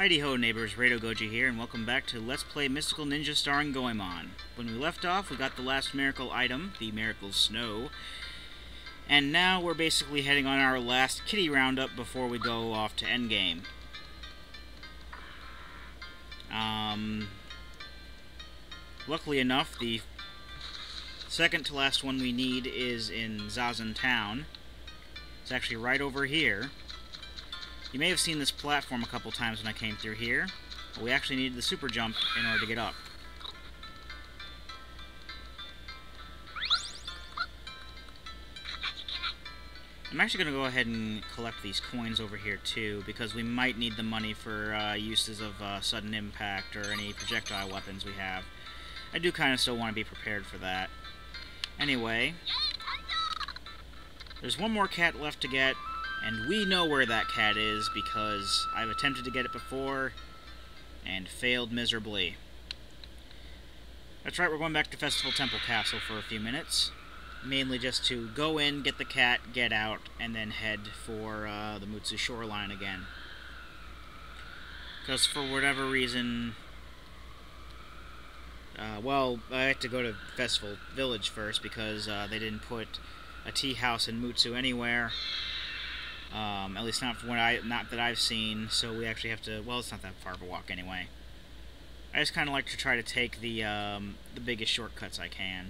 Heidi-ho neighbors, Rado Goji here, and welcome back to Let's Play Mystical Ninja starring Goemon. When we left off, we got the last miracle item, the Miracle Snow, and now we're basically heading on our last kitty roundup before we go off to endgame. Luckily enough, the second to last one we need is in Zazen Town. It's actually right over here. You may have seen this platform a couple times when I came through here, but we actually needed the super jump in order to get up. I'm actually going to go ahead and collect these coins over here too, because we might need the money for uses of sudden impact or any projectile weapons we have. I do kind of still want to be prepared for that. Anyway, there's one more cat left to get. And we know where that cat is because I've attempted to get it before and failed miserably. That's right, we're going back to Festival Temple Castle for a few minutes. Mainly just to go in, get the cat, get out, and then head for the Mutsu shoreline again. Because for whatever reason... well, I had to go to Festival Village first because they didn't put a tea house in Mutsu anywhere. At least not that I've seen, so we actually have to, well, it's not that far of a walk anyway. I just kind of like to try to take the biggest shortcuts I can.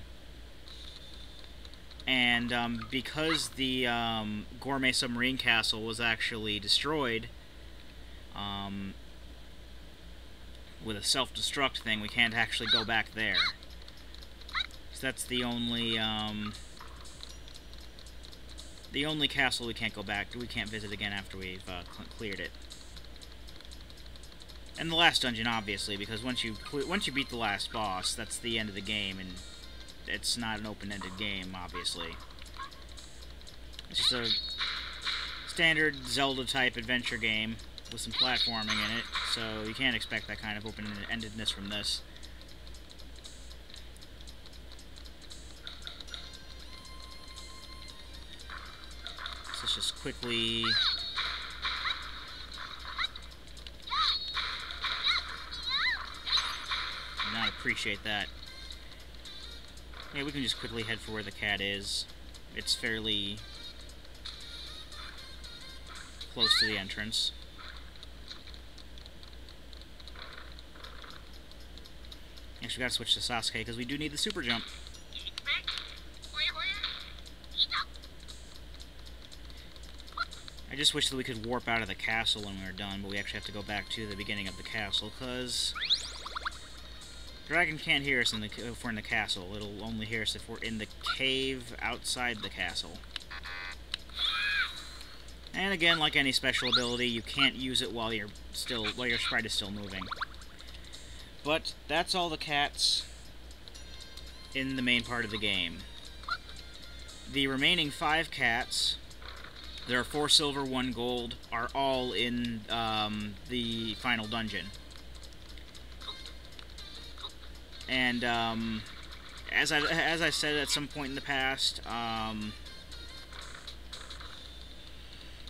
And because the Gourmet Submarine Castle was actually destroyed with a self-destruct thing, we can't actually go back there. So that's the only castle we can't go back to, we can't visit again after we've cleared it. And the last dungeon, obviously, because once you beat the last boss, that's the end of the game, and it's not an open-ended game, obviously. It's just a standard Zelda-type adventure game with some platforming in it, so you can't expect that kind of open-endedness from this. Let's just quickly... not appreciate that. Yeah, we can just quickly head for where the cat is. It's fairly close to the entrance. Actually, we gotta switch to Sasuke because we do need the super jump. I just wish that we could warp out of the castle when we were done, but we actually have to go back to the beginning of the castle, because Dragon can't hear us if we're in the castle. It'll only hear us if we're in the cave outside the castle. And again, like any special ability, you can't use it while your sprite is still moving. But that's all the cats in the main part of the game. The remaining 5 cats... there are 4 silver, 1 gold, are all in the final dungeon. And as I said at some point in the past,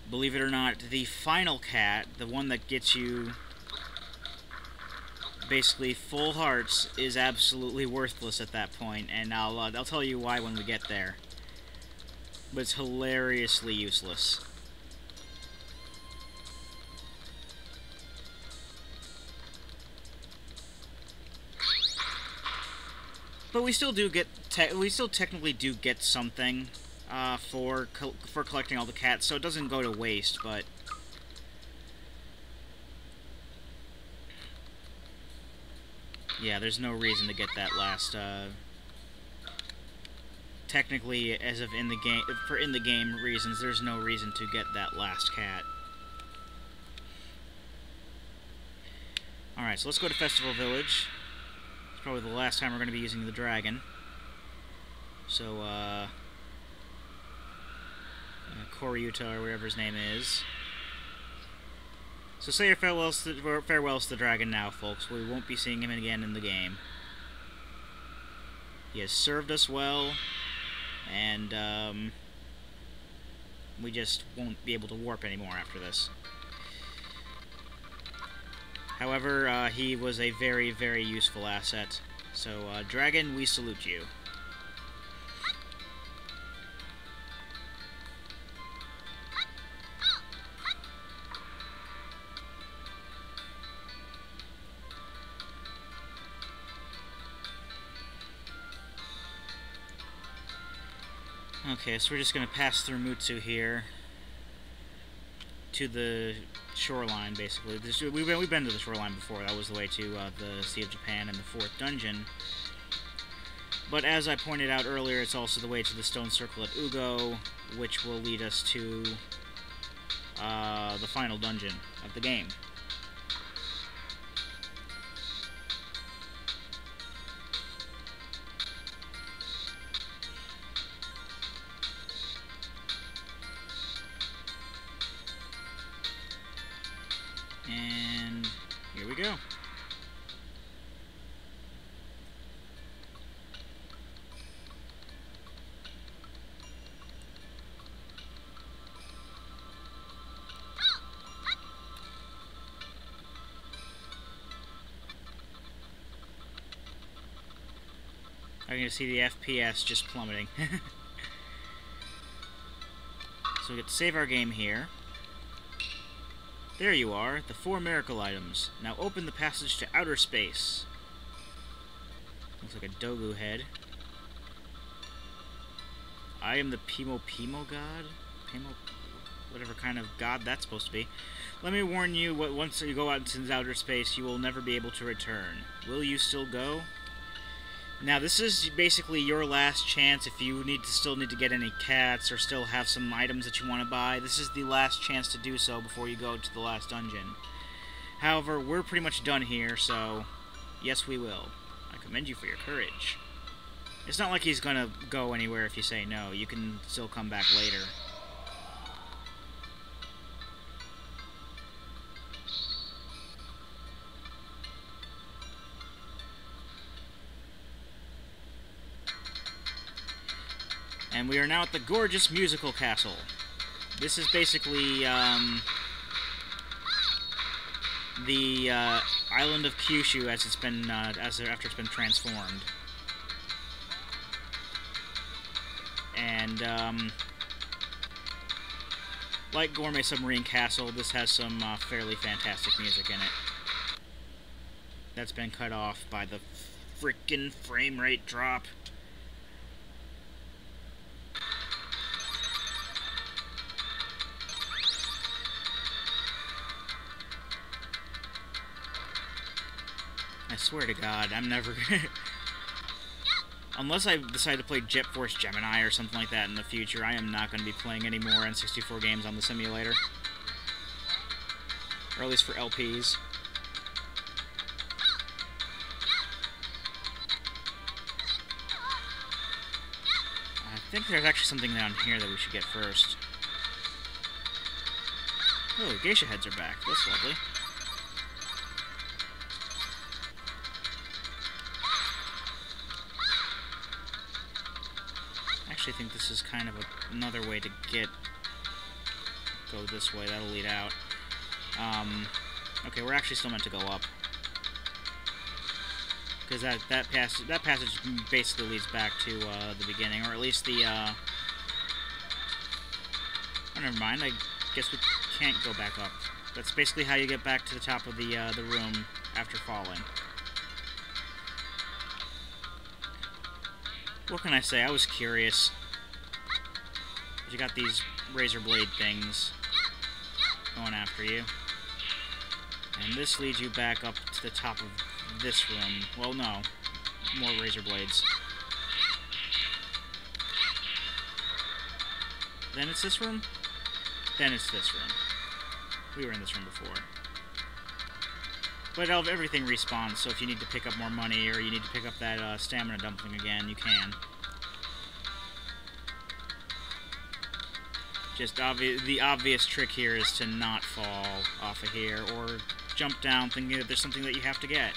believe it or not, the final cat, the one that gets you basically full hearts, is absolutely worthless at that point, and I'll tell you why when we get there. But it's hilariously useless. But we still do get technically do get something for collecting all the cats, so it doesn't go to waste. But yeah, there's no reason to get that last. Technically, as of in the game reasons, there's no reason to get that last cat. Alright, so let's go to Festival Village. It's probably the last time we're going to be using the dragon. So, Koryuta, or whatever his name is. So say your farewells to the dragon now, folks. We won't be seeing him again in the game. He has served us well. And, we just won't be able to warp anymore after this. However, he was a very, very useful asset. So, Dragon, we salute you. Okay, so we're just going to pass through Mutsu here to the shoreline, basically. We've been to the shoreline before. That was the way to the Sea of Japan and the 4th dungeon. But as I pointed out earlier, it's also the way to the Stone Circle at Ugo, which will lead us to the final dungeon of the game. And here we go. I'm going to see the FPS just plummeting. So we get to save our game here. There you are, the 4 miracle items. Now open the passage to outer space. Looks like a Dogu head. I am the Pimo god? Whatever kind of god that's supposed to be. Let me warn you, once you go out into outer space, you will never be able to return. Will you still go? Now, this is basically your last chance if you still need to get any cats or still have some items that you want to buy. This is the last chance to do so before you go to the last dungeon. However, we're pretty much done here, so yes, we will. I commend you for your courage. It's not like he's going to go anywhere if you say no. You can still come back later. And we are now at the gorgeous musical castle. This is basically the island of Kyushu as it's been after it's been transformed. And like Gourmet Submarine Castle, this has some fairly fantastic music in it. That's been cut off by the frickin' frame rate drop. I swear to God, I'm never gonna... Unless I decide to play Jet Force Gemini or something like that in the future, I am not going to be playing any more N64 games on the simulator. Or at least for LPs. I think there's actually something down here that we should get first. Oh, geisha heads are back. That's lovely. I actually think this is kind of another way to go this way. That'll lead out. Okay, we're actually still meant to go up. Because that passage basically leads back to the beginning, or at least the oh, never mind. I guess we can't go back up. That's basically how you get back to the top of the room after falling. What can I say? I was curious. You got these razor blade things going after you. And this leads you back up to the top of this room. Well, no. More razor blades. Then it's this room? Then it's this room. We were in this room before. But everything respawns, so if you need to pick up more money or you need to pick up that stamina dumpling again, you can. Just the obvious trick here is to not fall off of here or jump down thinking that there's something that you have to get.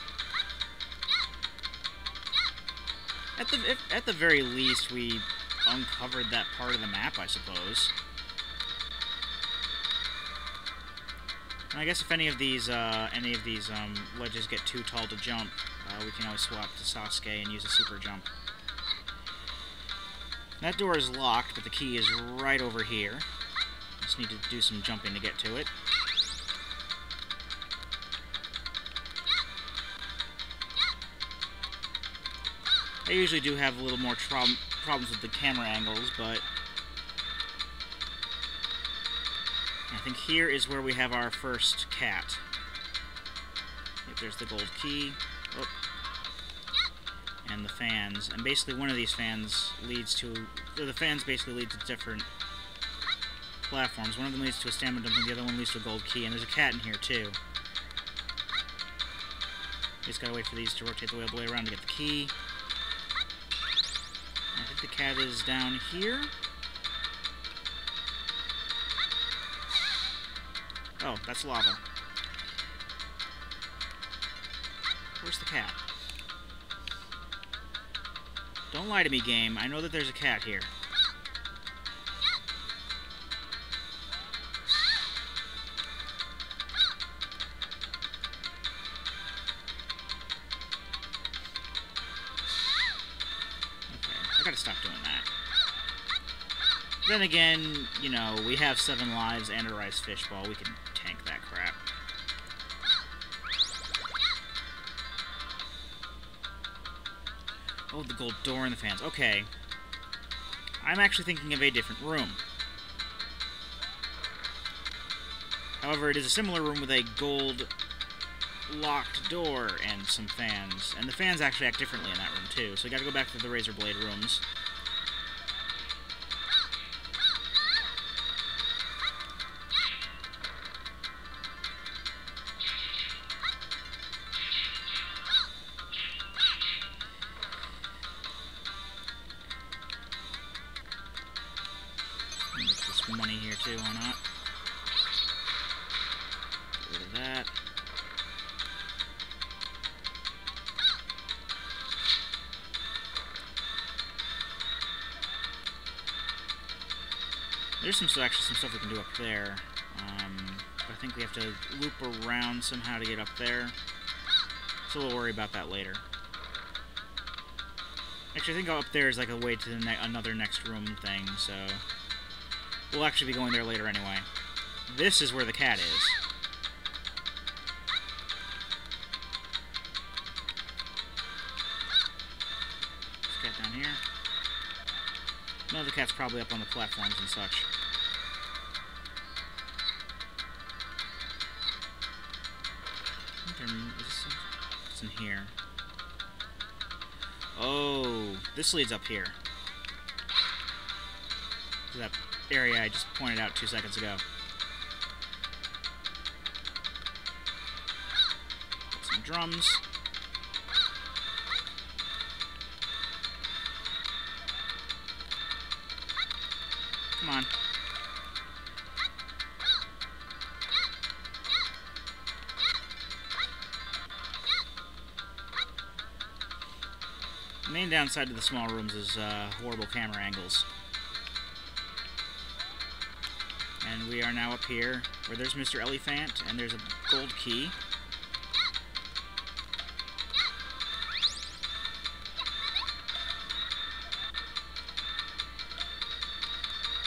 At the very least, we uncovered that part of the map, I suppose. And I guess if any of these ledges get too tall to jump, we can always swap to Sasuke and use a super jump. That door is locked, but the key is right over here. Just need to do some jumping to get to it. I usually do have a little more problems with the camera angles, but I think here is where we have our first cat. Yep, there's the gold key. Oh. And the fans. And basically one of these fans leads to... the fans basically lead to different platforms. One of them leads to a stamina dump, and the other one leads to a gold key. And there's a cat in here, too. Just gotta wait for these to rotate the way around to get the key. And I think the cat is down here. Oh, that's lava. Where's the cat? Don't lie to me, game. I know that there's a cat here. Okay, I gotta stop doing that. Then again, you know, we have 7 lives and a rice fishball. We can tank that crap. Oh, the gold door and the fans. Okay. I'm actually thinking of a different room. However, it is a similar room with a gold locked door and some fans. And the fans actually act differently in that room, too. So we gotta go back to the razor blade rooms. Money here too, why not? Get rid of that. There's actually some stuff we can do up there. But I think we have to loop around somehow to get up there. So we'll worry about that later. Actually, I think up there is like a way to the another next room thing, so... we'll actually be going there later anyway. This is where the cat is. This cat down here. No, the cat's probably up on the platforms and such. What's in here? Oh, this leads up here. To that area I just pointed out 2 seconds ago. Got some drums. Come on. The main downside to the small rooms is horrible camera angles. And we are now up here, where there's Mr. Elephant, and there's a gold key.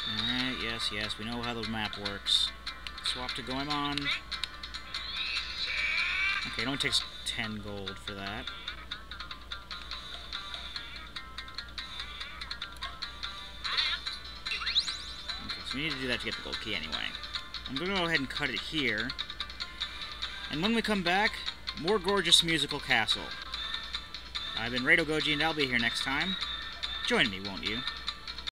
Alright, yes, we know how the map works. Swap to Goemon. Okay, it only takes 10 gold for that. So we need to do that to get the gold key anyway. I'm going to go ahead and cut it here. And when we come back, more gorgeous musical castle. I've been Rado Goji, and I'll be here next time. Join me, won't you?